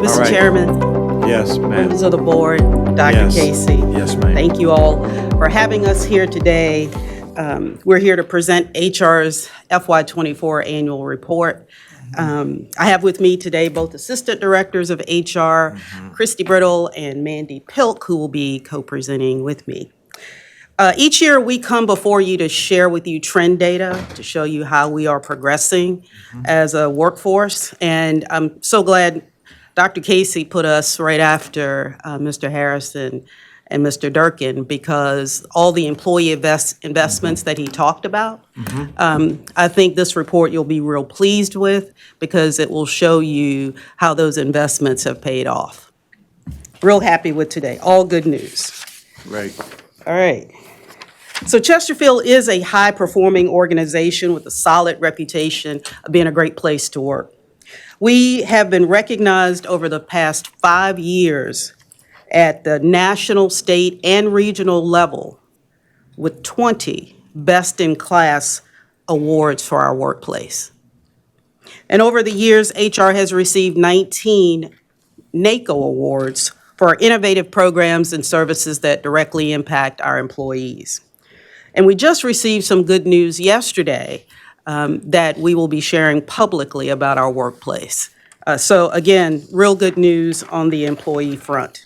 Mr. right. Chairman, Yes, ma'am. members of the board, Dr. Yes. Casey. Yes, ma'am. Thank you all for having us here today. We're here to present HR's FY24 annual report. I have with me today both Assistant Directors of HR, Kristi Brittle and Mandy Pilk, who will be co-presenting with me. Each year, we come before you to share with you trend data to show you how we are progressing as a workforce. And I'm so glad Dr. Casey put us right after Mr. Harrison and Mr. Durkin, because all the employee investments that he talked about, I think this report you'll be real pleased with, because it will show you how those investments have paid off. Real happy with today. All good news. Right. All right. So Chesterfield is a high-performing organization with a solid reputation of being a great place to work. We have been recognized over the past 5 years at the national, state, and regional level with 20 best-in-class awards for our workplace. And over the years, HR has received 19 NACO awards for our innovative programs and services that directly impact our employees. And we just received some good news yesterday that we will be sharing publicly about our workplace. So again, real good news on the employee front.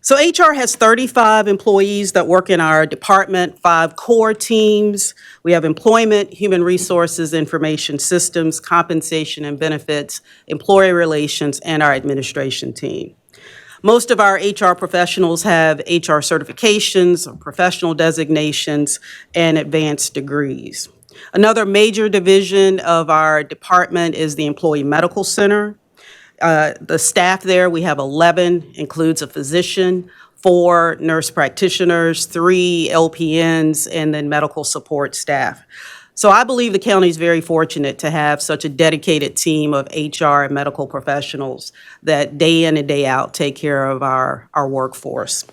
So HR has 35 employees that work in our department, 5 core teams. We have employment, human resources, information systems, compensation and benefits, employee relations, and our administration team. Most of our HR professionals have HR certifications, professional designations, and advanced degrees. Another major division of our department is the Employee Medical Center. The staff there, we have 11, includes a physician, 4 nurse practitioners, 3 LPNs, and then medical support staff. So I believe the county is very fortunate to have such a dedicated team of HR and medical professionals that day in and day out take care of our workforce.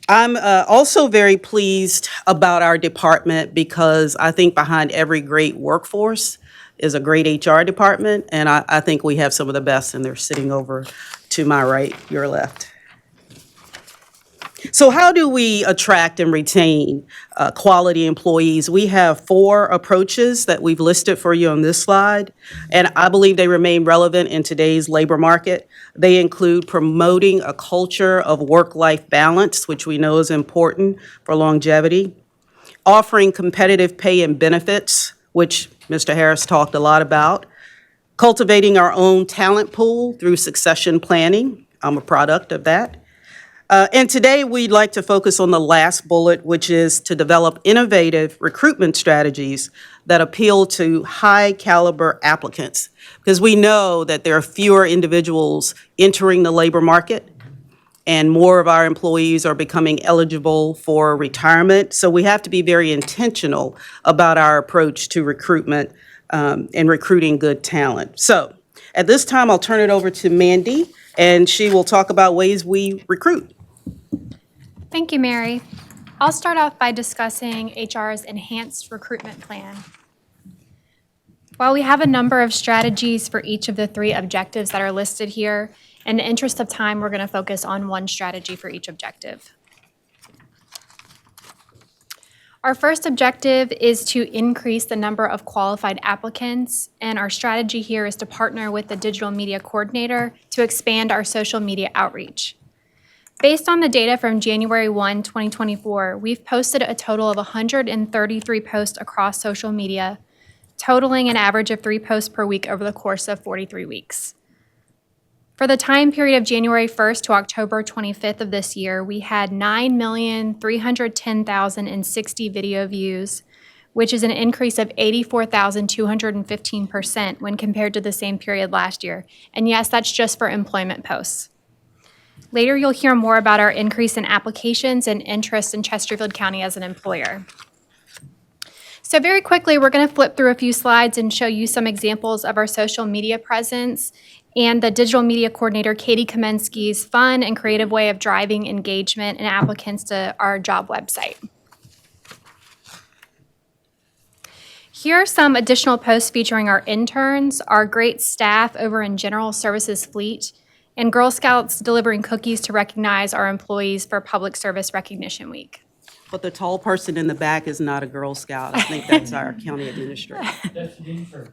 I'm also very pleased about our department, because I think behind every great workforce is a great HR department, and I think we have some of the best, and they're sitting over to my right, your left. So how do we attract and retain quality employees? We have 4 approaches that we've listed for you on this slide, and I believe they remain relevant in today's labor market. They include promoting a culture of work-life balance, which we know is important for longevity, offering competitive pay and benefits, which Mr. Harris talked a lot about, cultivating our own talent pool through succession planning. I'm a product of that. And today, we'd like to focus on the last bullet, which is to develop innovative recruitment strategies that appeal to high-caliber applicants, because we know that there are fewer individuals entering the labor market, and more of our employees are becoming eligible for retirement. So we have to be very intentional about our approach to recruitment and recruiting good talent. So at this time, I'll turn it over to Mandy, and she will talk about ways we recruit. Thank you, Mary. I'll start off by discussing HR's enhanced recruitment plan. While we have a number of strategies for each of the 3 objectives that are listed here, in the interest of time, we're going to focus on one strategy for each objective. Our first objective is to increase the number of qualified applicants, and our strategy here is to partner with the digital media coordinator to expand our social media outreach. Based on the data from January 1, 2024, we've posted a total of 133 posts across social media, totaling an average of 3 posts per week over the course of 43 weeks. For the time period of January 1st to October 25th of this year, we had 9,310,060 video views, which is an increase of 84,215% when compared to the same period last year. And yes, that's just for employment posts. Later, you'll hear more about our increase in applications and interest in Chesterfield County as an employer. So very quickly, we're going to flip through a few slides and show you some examples of our social media presence and the digital media coordinator, Katie Kamensky's fun and creative way of driving engagement and applicants to our job website. Here are some additional posts featuring our interns, our great staff over in General Services Fleet, and Girl Scouts delivering cookies to recognize our employees for Public Service Recognition Week. But the tall person in the back is not a Girl Scout. I think that's our county administrator. That's an intern,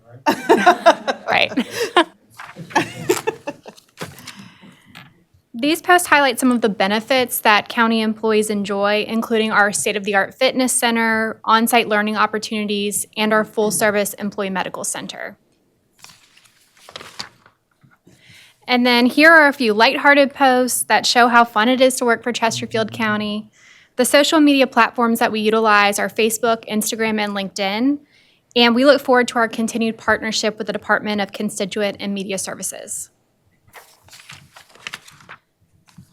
right? Right. These posts highlight some of the benefits that county employees enjoy, including our state-of-the-art fitness center, on-site learning opportunities, and our full-service employee medical center. And then here are a few lighthearted posts that show how fun it is to work for Chesterfield County. The social media platforms that we utilize are Facebook, Instagram, and LinkedIn, and we look forward to our continued partnership with the Department of Constituent and Media Services.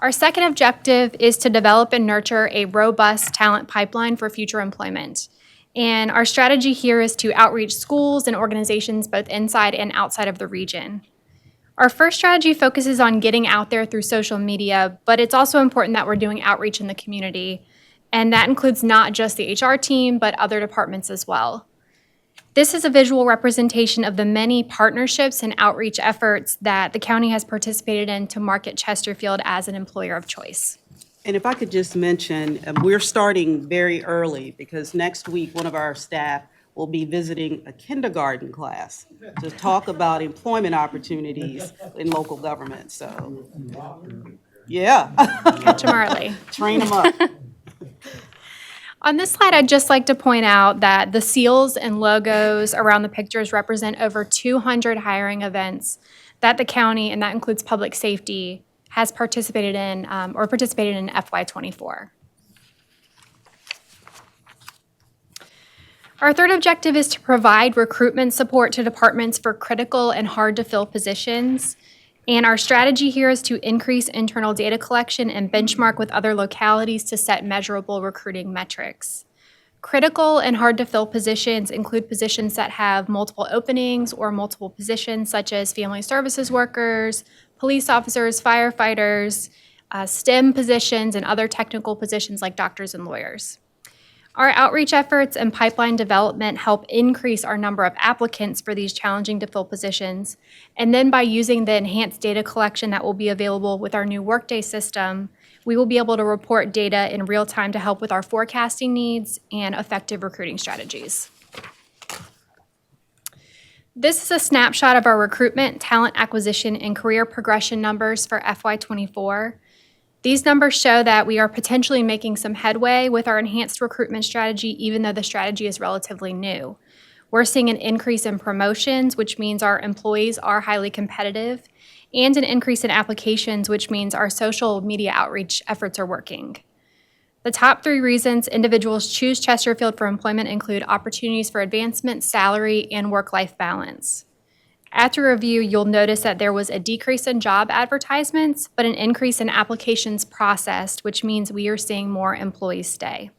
Our second objective is to develop and nurture a robust talent pipeline for future employment. And our strategy here is to outreach schools and organizations both inside and outside of the region. Our first strategy focuses on getting out there through social media, but it's also important that we're doing outreach in the community. And that includes not just the HR team, but other departments as well. This is a visual representation of the many partnerships and outreach efforts that the county has participated in to market Chesterfield as an employer of choice. And if I could just mention, we're starting very early because next week, one of our staff will be visiting a kindergarten class to talk about employment opportunities in local government. So, yeah. Catch them early. Train them up. On this slide, I'd just like to point out that the seals and logos around the pictures represent over 200 hiring events that the county, and that includes public safety, has participated in FY24. Our third objective is to provide recruitment support to departments for critical and hard-to-fill positions. And our strategy here is to increase internal data collection and benchmark with other localities to set measurable recruiting metrics. Critical and hard-to-fill positions include positions that have multiple openings or multiple positions, such as family services workers, police officers, firefighters, STEM positions, and other technical positions like doctors and lawyers. Our outreach efforts and pipeline development help increase our number of applicants for these challenging to fill positions. And then by using the enhanced data collection that will be available with our new Workday system, we will be able to report data in real time to help with our forecasting needs and effective recruiting strategies. This is a snapshot of our recruitment, talent acquisition, and career progression numbers for FY24. These numbers show that we are potentially making some headway with our enhanced recruitment strategy, even though the strategy is relatively new. We're seeing an increase in promotions, which means our employees are highly competitive, and an increase in applications, which means our social media outreach efforts are working. The top 3 reasons individuals choose Chesterfield for employment include opportunities for advancement, salary, and work-life balance. After review, you'll notice that there was a decrease in job advertisements, but an increase in applications processed, which means we are seeing more employees stay.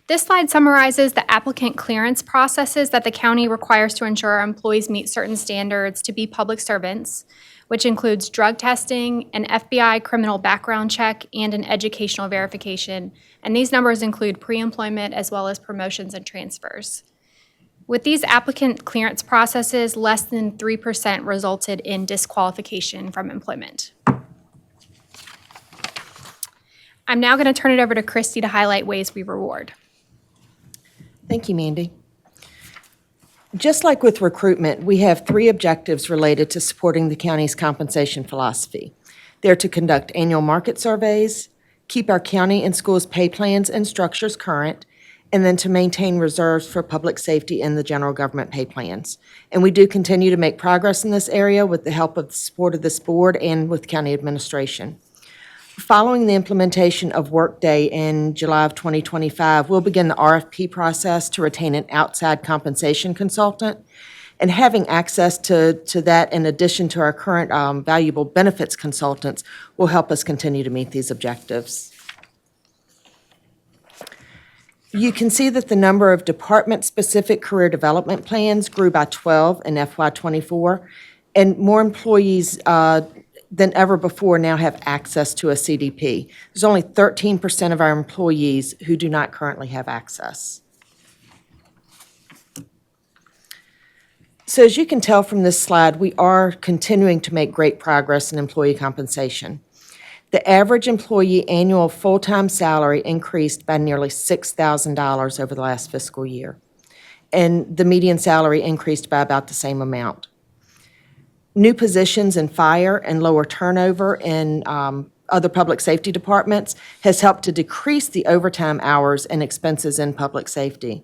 This slide summarizes the applicant clearance processes that the county requires to ensure our employees meet certain standards to be public servants, which includes drug testing, an FBI criminal background check, and an educational verification. And these numbers include pre-employment as well as promotions and transfers. With these applicant clearance processes, less than 3% resulted in disqualification from employment. I'm now going to turn it over to Kristi to highlight ways we reward. Thank you, Mandy. Just like with recruitment, we have 3 objectives related to supporting the county's compensation philosophy. They're to conduct annual market surveys, keep our county and schools' pay plans and structures current, and then to maintain reserves for public safety and the general government pay plans. And we do continue to make progress in this area with the help of the support of this board and with county administration. Following the implementation of Workday in July of 2025, we'll begin the RFP process to retain an outside compensation consultant. And having access to that in addition to our current valuable benefits consultants will help us continue to meet these objectives. You can see that the number of department-specific career development plans grew by 12 in FY24, and more employees than ever before now have access to a CDP. There's only 13% of our employees who do not currently have access. So as you can tell from this slide, we are continuing to make great progress in employee compensation. The average employee annual full-time salary increased by nearly $6,000 over the last fiscal year, and the median salary increased by about the same amount. New positions in fire and lower turnover in other public safety departments has helped to decrease the overtime hours and expenses in public safety.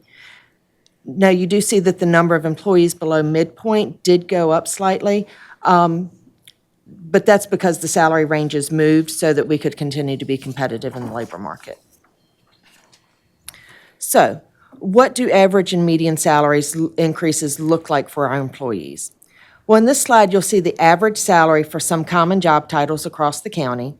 Now, you do see that the number of employees below midpoint did go up slightly, but that's because the salary ranges moved so that we could continue to be competitive in the labor market. So, what do average and median salaries increases look like for our employees? Well, in this slide, you'll see the average salary for some common job titles across the county,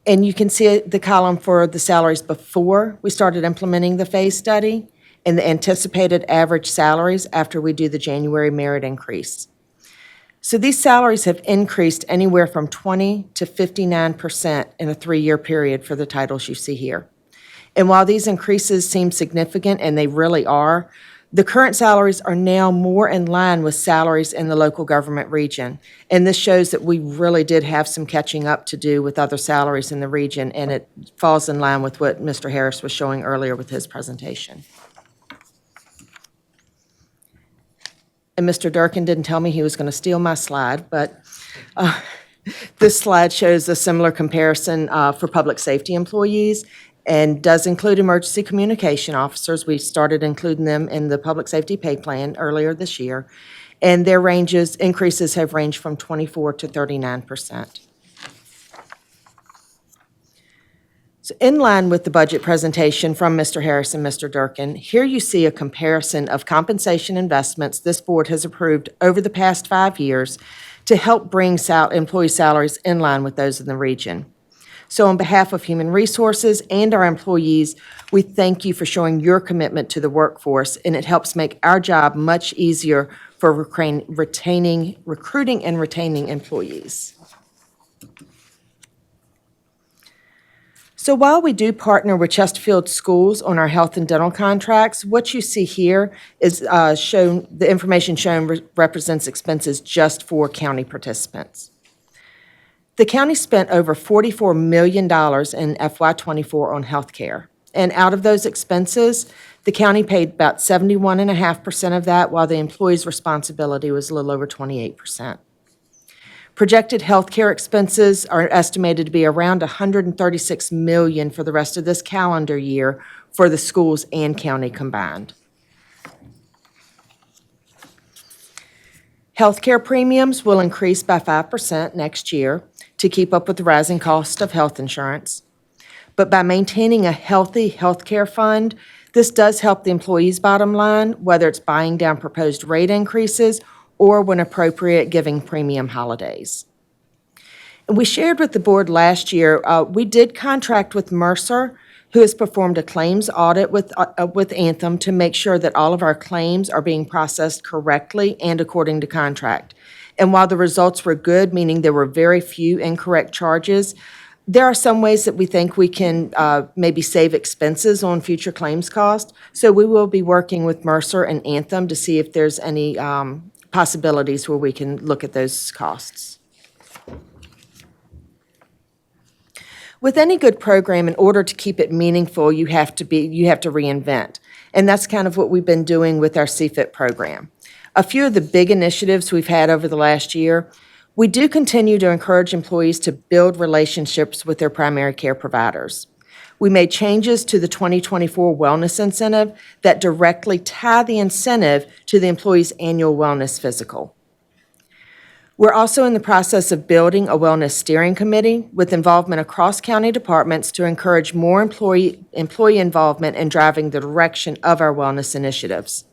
and you can see the column for the salaries before we started implementing the phase study, and the anticipated average salaries after we do the January merit increase. So these salaries have increased anywhere from 20 to 59% in a 3-year period for the titles you see here. And while these increases seem significant, and they really are, the current salaries are now more in line with salaries in the local government region. And this shows that we really did have some catching up to do with other salaries in the region, and it falls in line with what Mr. Harris was showing earlier with his presentation. And Mr. Durkin didn't tell me he was going to steal my slide, but this slide shows a similar comparison for public safety employees and does include emergency communication officers. We started including them in the public safety pay plan earlier this year, and their increases have ranged from 24 to 39%. So in line with the budget presentation from Mr. Harris and Mr. Durkin, here you see a comparison of compensation investments this board has approved over the past 5 years to help bring employee salaries in line with those in the region. So on behalf of Human Resources and our employees, we thank you for showing your commitment to the workforce, and it helps make our job much easier for recruiting and retaining employees. So while we do partner with Chesterfield schools on our health and dental contracts, what you see here is the information shown represents expenses just for county participants. The county spent over $44 million in FY24 on health care. And out of those expenses, the county paid about 71.5% of that, while the employee's responsibility was a little over 28%. Projected health care expenses are estimated to be around $136 million for the rest of this calendar year for the schools and county combined. Health care premiums will increase by 5% next year to keep up with the rising cost of health insurance. But by maintaining a healthy health care fund, this does help the employee's bottom line, whether it's buying down proposed rate increases or when appropriate, giving premium holidays. And we shared with the board last year, we did contract with Mercer, who has performed a claims audit with Anthem to make sure that all of our claims are being processed correctly and according to contract. And while the results were good, meaning there were very few incorrect charges, there are some ways that we think we can maybe save expenses on future claims costs. So we will be working with Mercer and Anthem to see if there's any possibilities where we can look at those costs. With any good program, in order to keep it meaningful, you have to reinvent. And that's kind of what we've been doing with our CFIT program. A few of the big initiatives we've had over the last year, we do continue to encourage employees to build relationships with their primary care providers. We made changes to the 2024 wellness incentive that directly tie the incentive to the employee's annual wellness physical. We're also in the process of building a wellness steering committee with involvement across county departments to encourage more employee involvement in driving the direction of our wellness initiatives.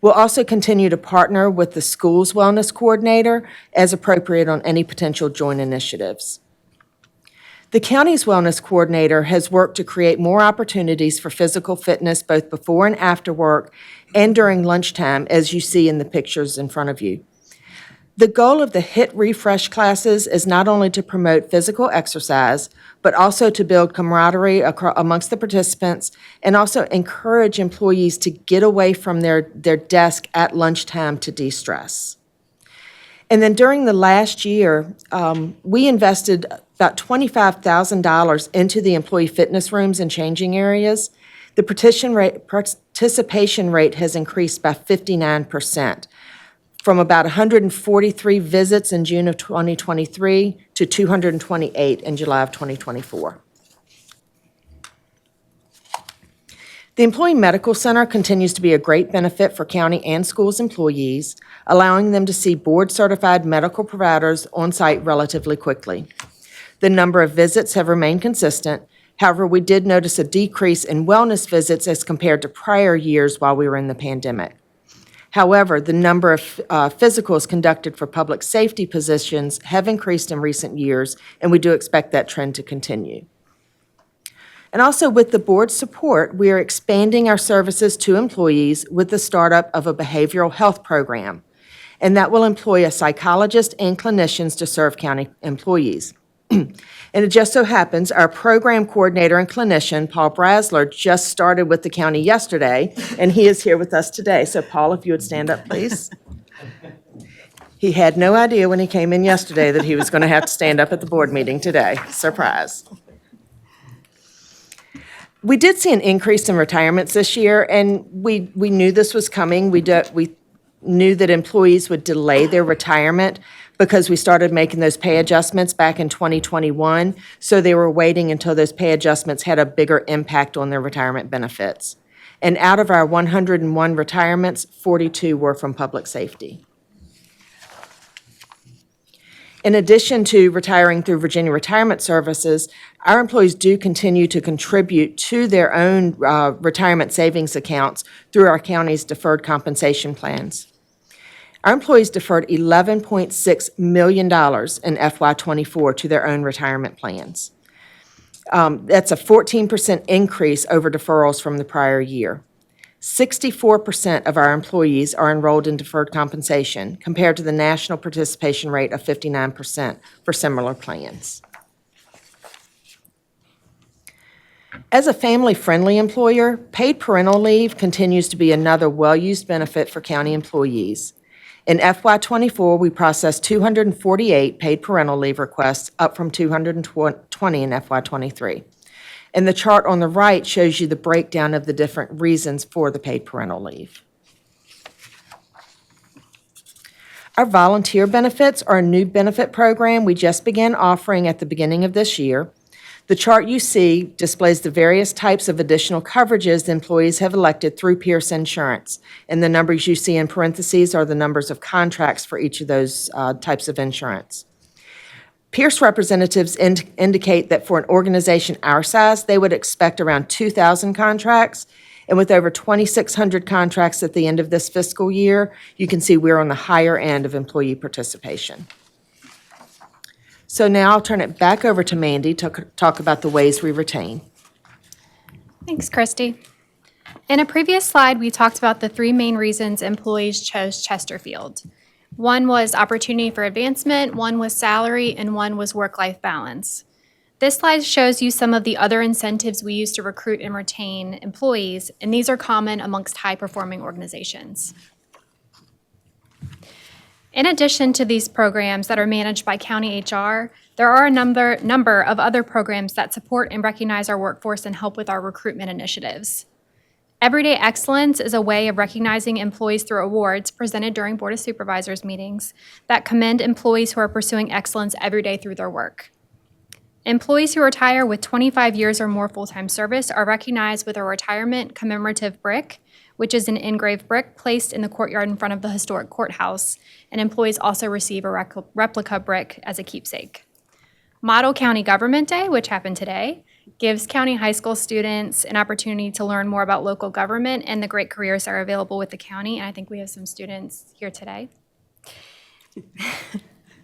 We'll also continue to partner with the school's wellness coordinator as appropriate on any potential joint initiatives. The county's wellness coordinator has worked to create more opportunities for physical fitness both before and after work and during lunchtime, as you see in the pictures in front of you. The goal of the HIT refresh classes is not only to promote physical exercise, but also to build camaraderie amongst the participants and also encourage employees to get away from their desk at lunchtime to de-stress. And then during the last year, we invested about $25,000 into the employee fitness rooms and changing areas. The participation rate has increased by 59%, from about 143 visits in June of 2023 to 228 in July of 2024. The Employee Medical Center continues to be a great benefit for county and schools employees, allowing them to see board-certified medical providers on site relatively quickly. The number of visits have remained consistent. However, we did notice a decrease in wellness visits as compared to prior years while we were in the pandemic. However, the number of physicals conducted for public safety positions have increased in recent years, and we do expect that trend to continue. And also, with the board's support, we are expanding our services to employees with the startup of a behavioral health program, and that will employ a psychologist and clinicians to serve county employees. And it just so happens, our program coordinator and clinician, Paul Brasler, just started with the county yesterday, and he is here with us today. So Paul, if you would stand up, please. He had no idea when he came in yesterday that he was going to have to stand up at the board meeting today. Surprise. We did see an increase in retirements this year, and we knew this was coming. We knew that employees would delay their retirement because we started making those pay adjustments back in 2021, so they were waiting until those pay adjustments had a bigger impact on their retirement benefits. And out of our 101 retirements, 42 were from public safety. In addition to retiring through Virginia Retirement Services, our employees do continue to contribute to their own retirement savings accounts through our county's deferred compensation plans. Our employees deferred $11.6 million in FY24 to their own retirement plans. That's a 14% increase over deferrals from the prior year. 64% of our employees are enrolled in deferred compensation, compared to the national participation rate of 59% for similar plans. As a family-friendly employer, paid parental leave continues to be another well-used benefit for county employees. In FY24, we processed 248 paid parental leave requests, up from 220 in FY23. And the chart on the right shows you the breakdown of the different reasons for the paid parental leave. Our volunteer benefits are a new benefit program we just began offering at the beginning of this year. The chart you see displays the various types of additional coverages the employees have elected through Pierce Insurance, and the numbers you see in parentheses are the numbers of contracts for each of those types of insurance. Pierce representatives indicate that for an organization our size, they would expect around 2,000 contracts, and with over 2,600 contracts at the end of this fiscal year, you can see we're on the higher end of employee participation. So now I'll turn it back over to Mandy to talk about the ways we retain. Thanks, Kristi. In a previous slide, we talked about the three main reasons employees chose Chesterfield. One was opportunity for advancement, one was salary, and one was work-life balance. This slide shows you some of the other incentives we use to recruit and retain employees, and these are common amongst high-performing organizations. In addition to these programs that are managed by county HR, there are a number of other programs that support and recognize our workforce and help with our recruitment initiatives. Everyday Excellence is a way of recognizing employees through awards presented during Board of Supervisors meetings that commend employees who are pursuing excellence every day through their work. Employees who retire with 25 years or more full-time service are recognized with a retirement commemorative brick, which is an engraved brick placed in the courtyard in front of the historic courthouse, and employees also receive a replica brick as a keepsake. Model County Government Day, which happened today, gives county high school students an opportunity to learn more about local government and the great careers that are available with the county, and I think we have some students here today.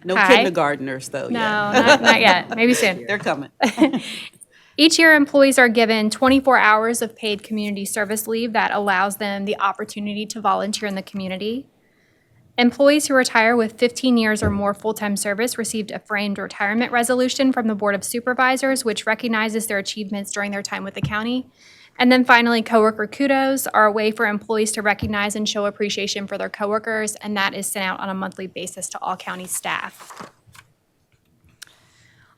No Hi. kindergartners, though, No, yet. not yet, maybe soon. They're coming. Each year, employees are given 24 hours of paid community service leave that allows them the opportunity to volunteer in the community. Employees who retire with 15 years or more full-time service received a framed retirement resolution from the Board of Supervisors, which recognizes their achievements during their time with the county. And then finally, coworker kudos are a way for employees to recognize and show appreciation for their coworkers, and that is sent out on a monthly basis to all county staff.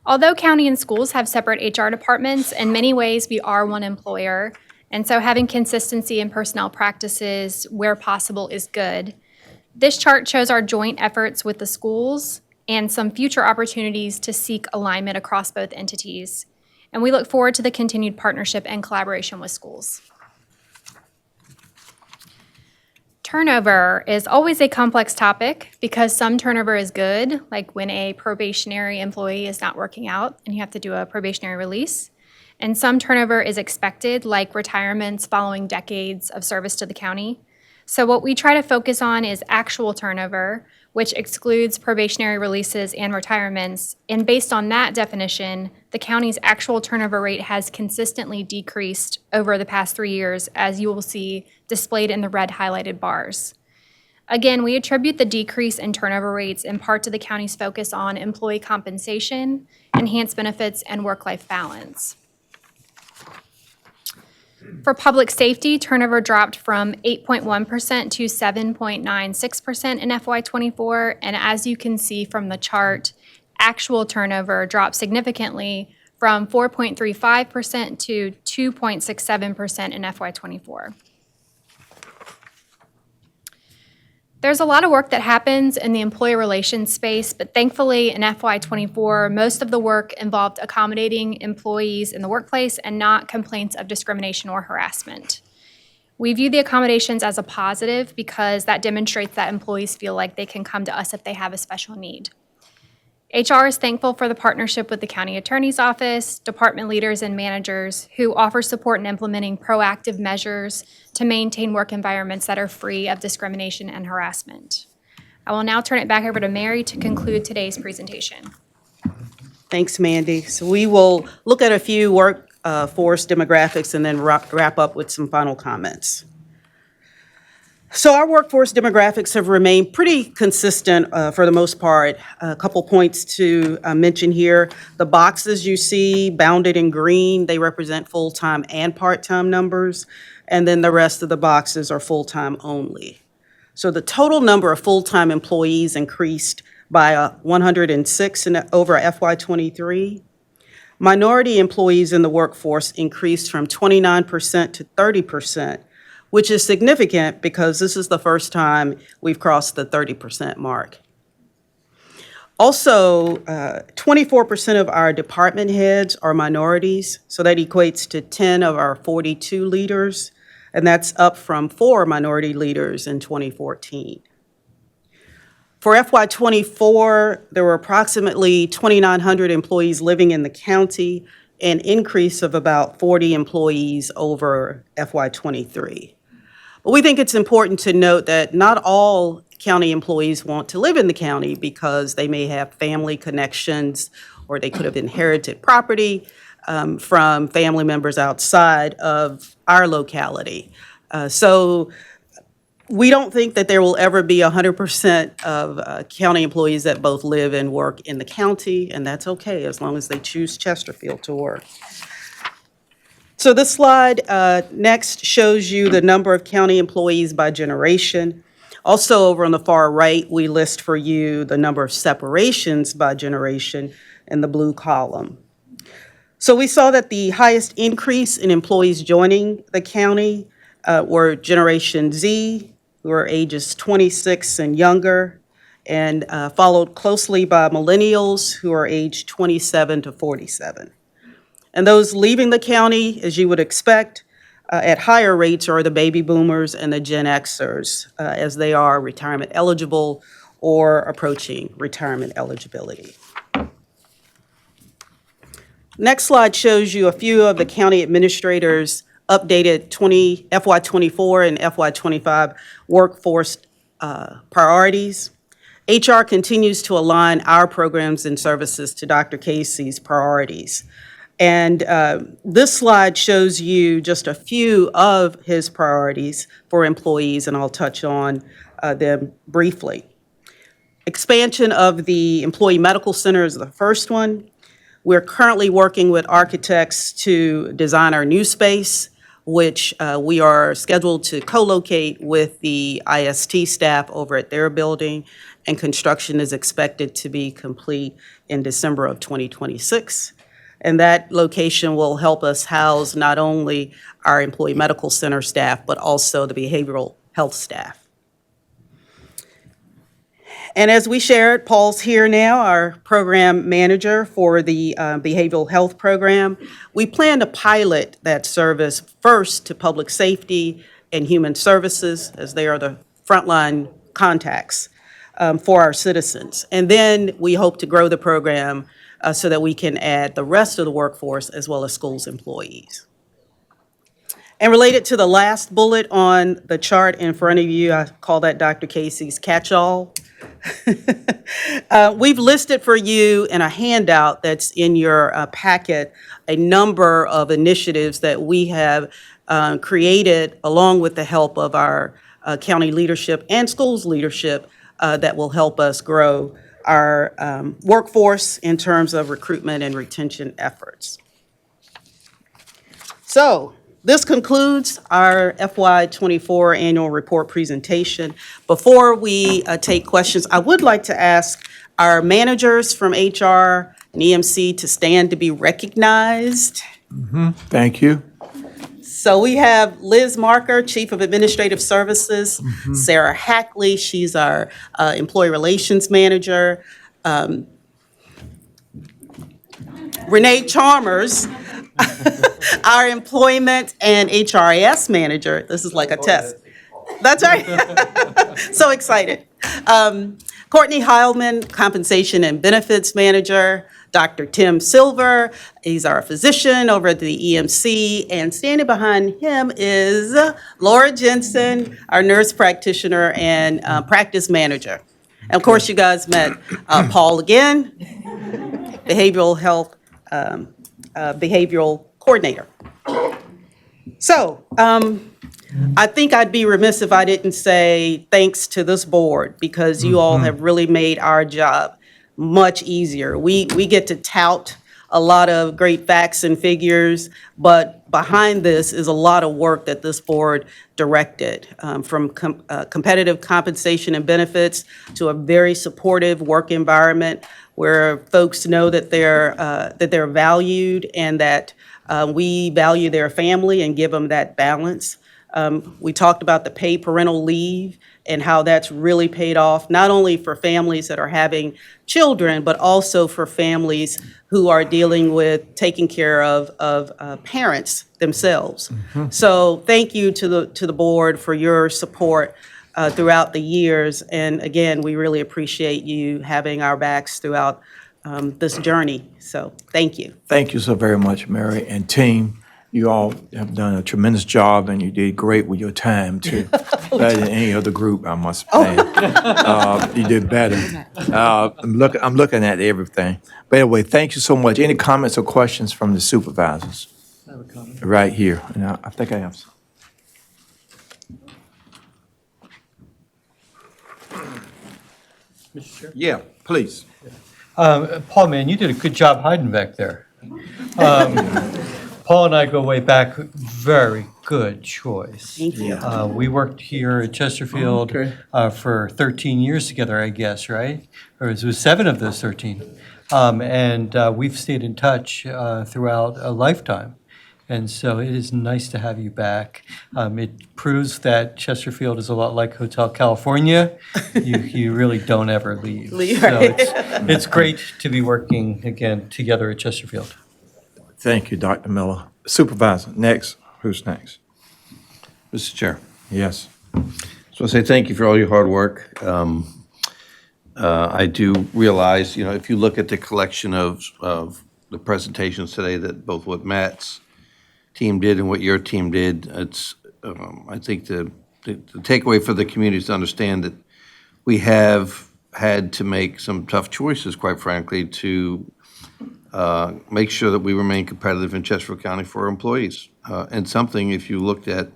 Although county and schools have separate HR departments, in many ways we are one employer, and so having consistency in personnel practices where possible is good. This chart shows our joint efforts with the schools and some future opportunities to seek alignment across both entities. And we look forward to the continued partnership and collaboration with schools. Turnover is always a complex topic because some turnover is good, like when a probationary employee is not working out and you have to do a probationary release. And some turnover is expected, like retirements following decades of service to the county. So what we try to focus on is actual turnover, which excludes probationary releases and retirements. And based on that definition, the county's actual turnover rate has consistently decreased over the past 3 years, as you will see displayed in the red highlighted bars. Again, we attribute the decrease in turnover rates in part to the county's focus on employee compensation, enhanced benefits, and work-life balance. For public safety, turnover dropped from 8.1% to 7.96% in FY24, and as you can see from the chart, actual turnover dropped significantly from 4.35% to 2.67% in FY24. There's a lot of work that happens in the employee relations space, but thankfully in FY24, most of the work involved accommodating employees in the workplace and not complaints of discrimination or harassment. We view the accommodations as a positive because that demonstrates that employees feel like they can come to us if they have a special need. HR is thankful for the partnership with the County Attorney's Office, department leaders, and managers who offer support in implementing proactive measures to maintain work environments that are free of discrimination and harassment. I will now turn it back over to Mary to conclude today's presentation. Thanks, Mandy. So we will look at a few workforce demographics and then wrap up with some final comments. So our workforce demographics have remained pretty consistent for the most part. A couple points to mention here. The boxes you see bounded in green, they represent full-time and part-time numbers, and then the rest of the boxes are full-time only. So the total number of full-time employees increased by 106 over FY23. Minority employees in the workforce increased from 29% to 30%, which is significant because this is the first time we've crossed the 30% mark. Also, 24% of our department heads are minorities, so that equates to 10 of our 42 leaders, and that's up from 4 minority leaders in 2014. For FY24, there were approximately 2,900 employees living in the county, an increase of about 40 employees over FY23. But we think it's important to note that not all county employees want to live in the county because they may have family connections or they could have inherited property from family members outside of our locality. So we don't think that there will ever be 100% of county employees that both live and work in the county, and that's okay as long as they choose Chesterfield to work. So this slide next shows you the number of county employees by generation. Also over on the far right, we list for you the number of separations by generation in the blue column. So we saw that the highest increase in employees joining the county were Generation Z, who are ages 26 and younger, and followed closely by millennials, who are aged 27 to 47. And those leaving the county, as you would expect, at higher rates are the baby boomers and the Gen Xers, as they are retirement eligible or approaching retirement eligibility. Next slide shows you a few of the county administrators' updated FY24 and FY25 workforce priorities. HR continues to align our programs and services to Dr. Casey's priorities. And this slide shows you just a few of his priorities for employees, and I'll touch on them briefly. Expansion of the Employee Medical Center is the first one. We're currently working with architects to design our new space, which we are scheduled to co-locate with the IST staff over at their building, and construction is expected to be complete in December of 2026. And that location will help us house not only our Employee Medical Center staff, but also the behavioral health staff. And as we shared, Paul's here now, our program manager for the behavioral health program. We plan to pilot that service first to public safety and human services, as they are the frontline contacts for our citizens. And then we hope to grow the program so that we can add the rest of the workforce as well as schools employees. And related to the last bullet on the chart in front of you, I call that Dr. Casey's catch-all. We've listed for you in a handout that's in your packet a number of initiatives that we have created along with the help of our county leadership and schools leadership that will help us grow our workforce in terms of recruitment and retention efforts. So, this concludes our FY24 annual report presentation. Before we take questions, I would like to ask our managers from HR and EMC to stand to be recognized. Thank you. So we have Liz Marker, Chief of Administrative Services, Sarah Hackley, she's our Employee Relations Manager, Renee Chalmers, our Employment and HRIS Manager. This is like a test. That's right. So excited. Courtney Heilman, Compensation and Benefits Manager. Dr. Tim Silver, he's our physician over at the EMC. And standing behind him is Laura Jensen, our nurse practitioner and practice manager. And of course, you guys met Paul again, behavioral health, behavioral coordinator. So, I think I'd be remiss if I didn't say thanks to this board, because you all have really made our job much easier. We get to tout a lot of great facts and figures, but behind this is a lot of work that this board directed, from competitive compensation and benefits to a very supportive work environment where folks know that they're valued and that we value their family and give them that balance. We talked about the paid parental leave and how that's really paid off, not only for families that are having children, but also for families who are dealing with taking care of parents themselves. So thank you to the board for your support throughout the years. And again, we really appreciate you having our backs throughout this journey. So thank you. Thank you so very much, Mary and team. You all have done a tremendous job, and you did great with your time, too. Better than any other group, I must say. You did better. I'm looking at everything. But anyway, thank you so much. Any comments or questions from the supervisors? I have a comment. Right here. And I think I have some. Mr. Chair? Yeah, please. Paul, man, you did a good job hiding back there. Paul and I go way back. Very good choice. Thank you. We worked here at Chesterfield for 13 years together, I guess, right? Or it was 7 of those 13. And we've stayed in touch throughout a lifetime. And so it is nice to have you back. It proves that Chesterfield is a lot like Hotel California. You really don't ever leave. So it's great to be working again together at Chesterfield. Thank you, Dr. Miller. Supervisor, next. Who's next? Mr. Chair, Yes. so I say thank you for all your hard work. I do realize, if you look at the collection of the presentations today, that both what Matt's team did and what your team did, it's, I think the takeaway for the community is to understand that we have had to make some tough choices, quite frankly, to make sure that we remain competitive in Chesterfield County for our employees. And something, if you looked at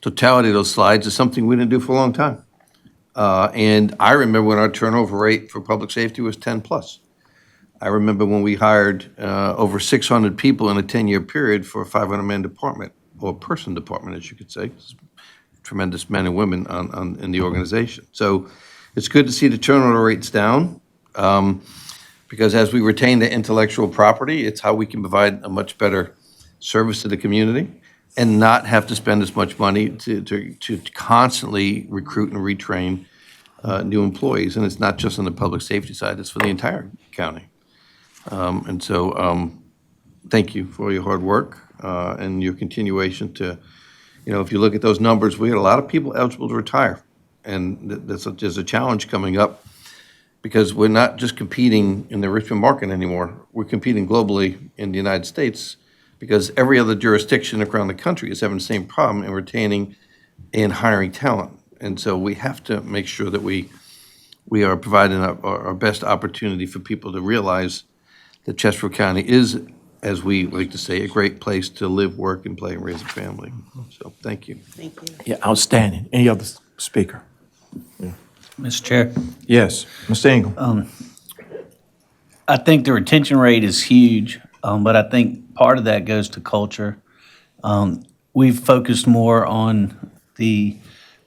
totality of those slides, is something we didn't do for a long time. And I remember when our turnover rate for public safety was 10 plus. I remember when we hired over 600 people in a 10-year period for a 500-man department, or person department, as you could say. Tremendous men and women in the organization. So it's good to see the turnover rates down, because as we retain the intellectual property, it's how we can provide a much better service to the community and not have to spend as much money to constantly recruit and retrain new employees. And it's not just on the public safety side, it's for the entire county. And so thank you for your hard work and your continuation to, if you look at those numbers, we had a lot of people eligible to retire. And there's a challenge coming up because we're not just competing in the Richmond market anymore. We're competing globally in the United States because every other jurisdiction around the country is having the same problem in retaining and hiring talent. And so we have to make sure that we are providing our best opportunity for people to realize that Chesterfield County is, as we like to say, a great place to live, work, and play and raise a family. So thank you. Thank you. Yeah, outstanding. Any other speaker? Mr. Chair, Yes, Mr. Ingram. I think the retention rate is huge, but I think part of that goes to culture. We've focused more on the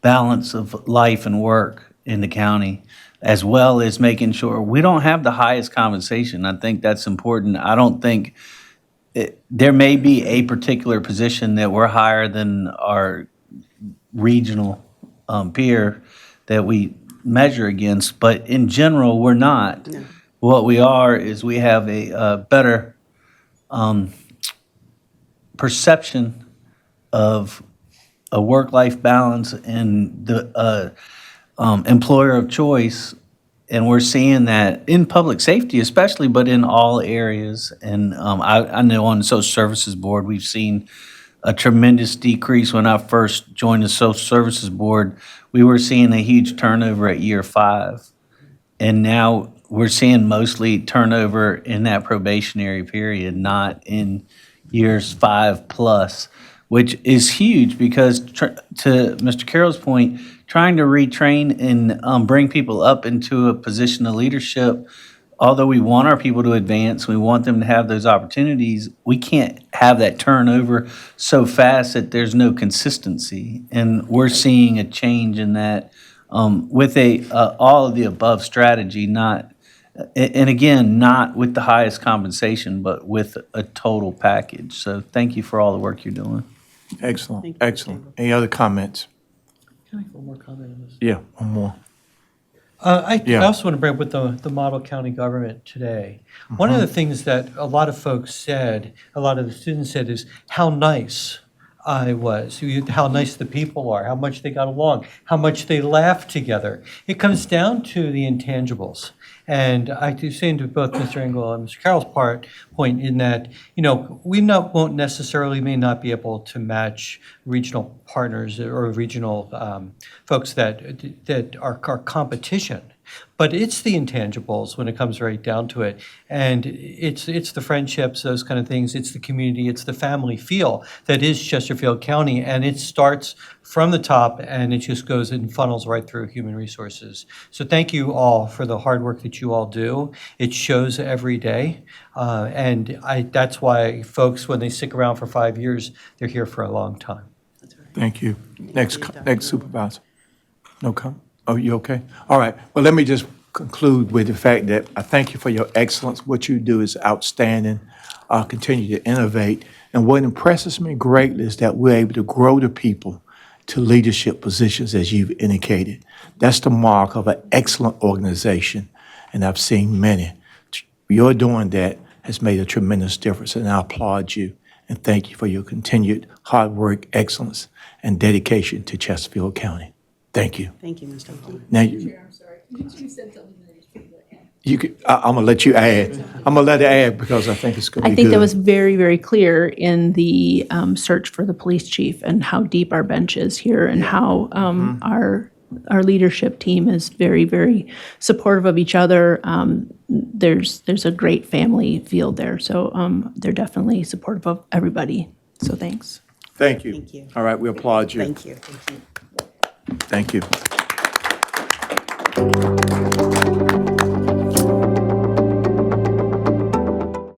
balance of life and work in the county, as well as making sure we don't have the highest compensation. I think that's important. I don't think there may be a particular position that we're higher than our regional peer that we measure against, but in general, we're not. No. What we are is we have a better perception of a work-life balance and the employer of choice. And we're seeing that in public safety especially, but in all areas. And I know on the Social Services Board, we've seen a tremendous decrease. When I first joined the Social Services Board, we were seeing a huge turnover at year 5. And now we're seeing mostly turnover in that probationary period, not in years 5 plus, which is huge because to Mr. Carroll's point, trying to retrain and bring people up into a position of leadership, although we want our people to advance, we want them to have those opportunities, we can't have that turnover so fast that there's no consistency. And we're seeing a change in that with all of the above strategy, not with the highest compensation, but with a total package. So thank you for all the work you're doing. Excellent, excellent. Any other comments? Can I have one more comment on this? Yeah, one more. I Yeah. also want to bring up with the model county government today. One of the things that a lot of folks said, a lot of the students said, is how nice I was, how nice the people are, how much they got along, how much they laughed together. It comes down to the intangibles. And I do say to both Mr. Engel and Mr. Carroll's point in that, we won't necessarily may not be able to match regional partners or regional folks that are competition. But it's the intangibles when it comes right down to it. And it's the friendships, those kind of things. It's the community, it's the family feel that is Chesterfield County. And it starts from the top and it just goes and funnels right through human resources. So thank you all for the hard work that you all do. It shows every day. And that's why folks, when they stick around for 5 years, they're here for a long time. Thank you. Next supervisor. No comment? Oh, you okay? All right. Well, let me just conclude with the fact that I thank you for your excellence. What you do is outstanding. Continue to innovate. And what impresses me greatly is that we're able to grow the people to leadership positions, as you've indicated. That's the mark of an excellent organization, and I've seen many. Your doing that has made a tremendous difference, and I applaud you and thank you for your continued hard work, excellence, and dedication to Chesterfield County. Thank you. Thank you, Mr. Hall. Now, I'm sorry. You said something that is true. I'm gonna let you add. I'm gonna let it add because I think it's gonna be I think good. that was very, very clear in the search for the police chief and how deep our bench is here and how our leadership team is very, very supportive of each other. There's a great family feel there, so they're definitely supportive of everybody. So thanks. Thank you. Thank you. All right, we applaud you. Thank you. Thank you. Thank you.